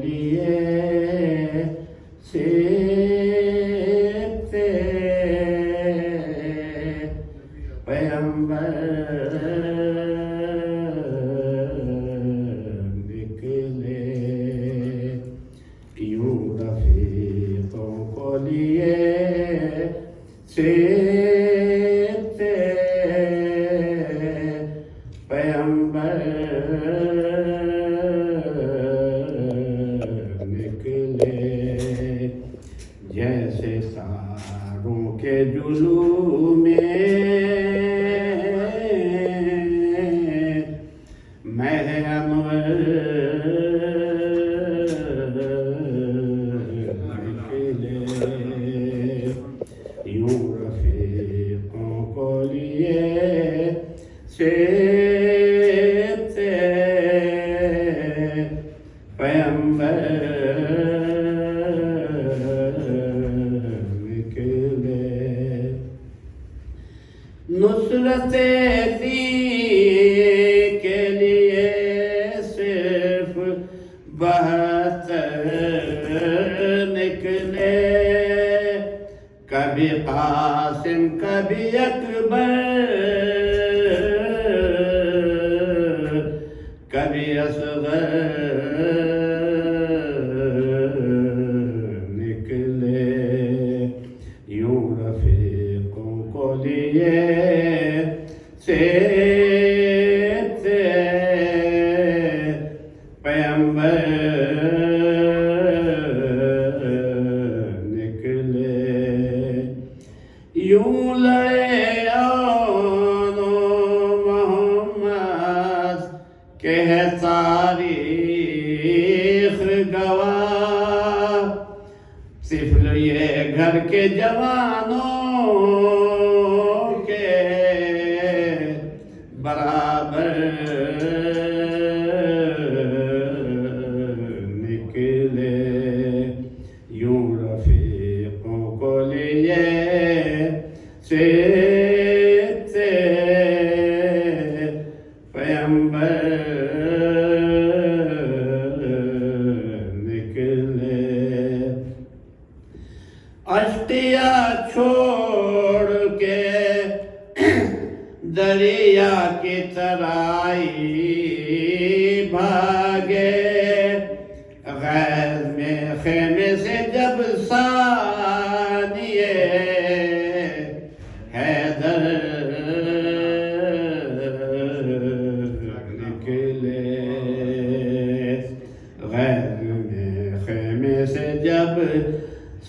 لیے سیبتے پیمبر نکلے، یوں رفیقوں کو لیے سیبتے پیمبر نکلے، جیسے ساروں کے جلوم میں مہ انور نکلے، یوں رفیقوں کو لیے سیبتے پیمبر نکلے، نصرت دین کے لیے صرف 72 نکلے، کبھی قاسم کبھی اکبر کبھی اصغر نکلے، یوں رفیقوں کو لیے سیبتے پیمبر نکلے، یوں لڑے آن و محمد کہ ہے تاریخ گواہ، طفل یہ گھر کے جوانوں کے برابر نکلے، یوں رفیقوں کو لیے سیبتے پیمبر نکلے، اشتیا چھوڑ کے دریا کی ترائی بھاگے، غیظ میں خیمے سے جب ثانیے حیدر نکلے، غیظ میں خیمے سے جب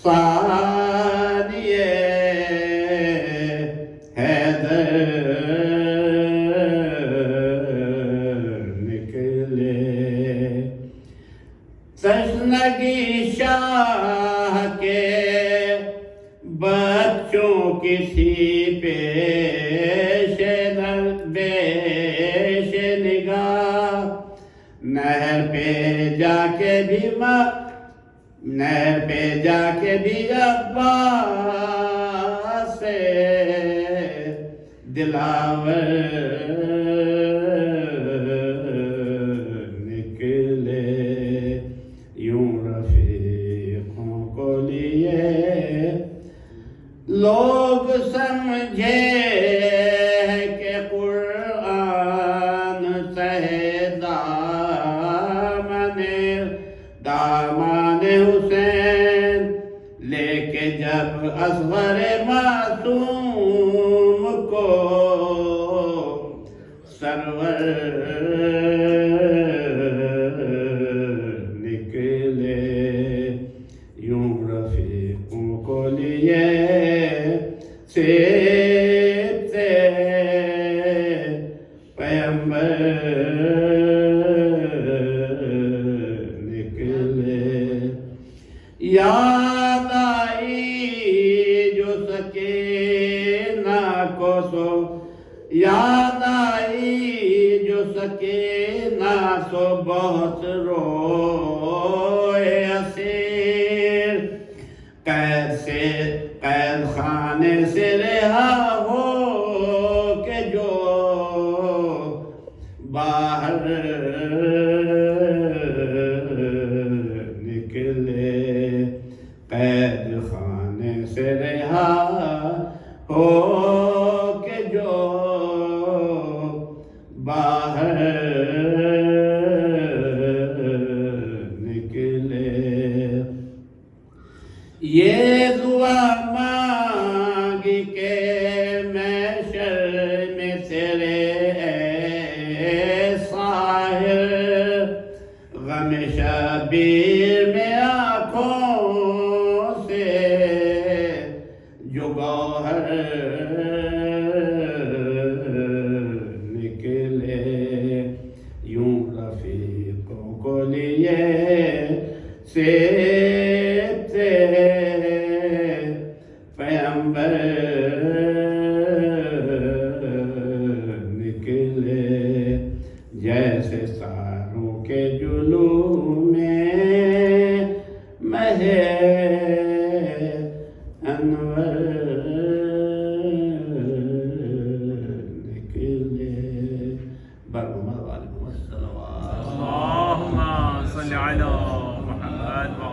ثانیے حیدر نکلے، تشنگی شاہ کے بچوں کسی پیش نگاہ، نہر پہ جا کے بھی عباس سے دلاور نکلے، یوں رفیقوں کو لیے لوگ سمجھے کہ قرآن تہ دامان حسین، لے کے جب اصغر معصوم کو سرور نکلے، یوں رفیقوں کو لیے سیبتے پیمبر نکلے، یاد آئی جو سکینہ کو سو، یاد آئی جو سکینہ سو بہت روئے اسیر، قید خانے سے رہا ہو کہ جو باہر باہر نکلے. یہ دعا مانگی کہ محشر میں تیرے ساحر غم شبیر میں آنکھوں سے جو گوہر نکلے. یوں رفیقوں کو لیے سیب تھے پیغمبر نکلے. جیسے ساروں کے جلوم میں مہے انور نکلے. اللهم صل على محمد.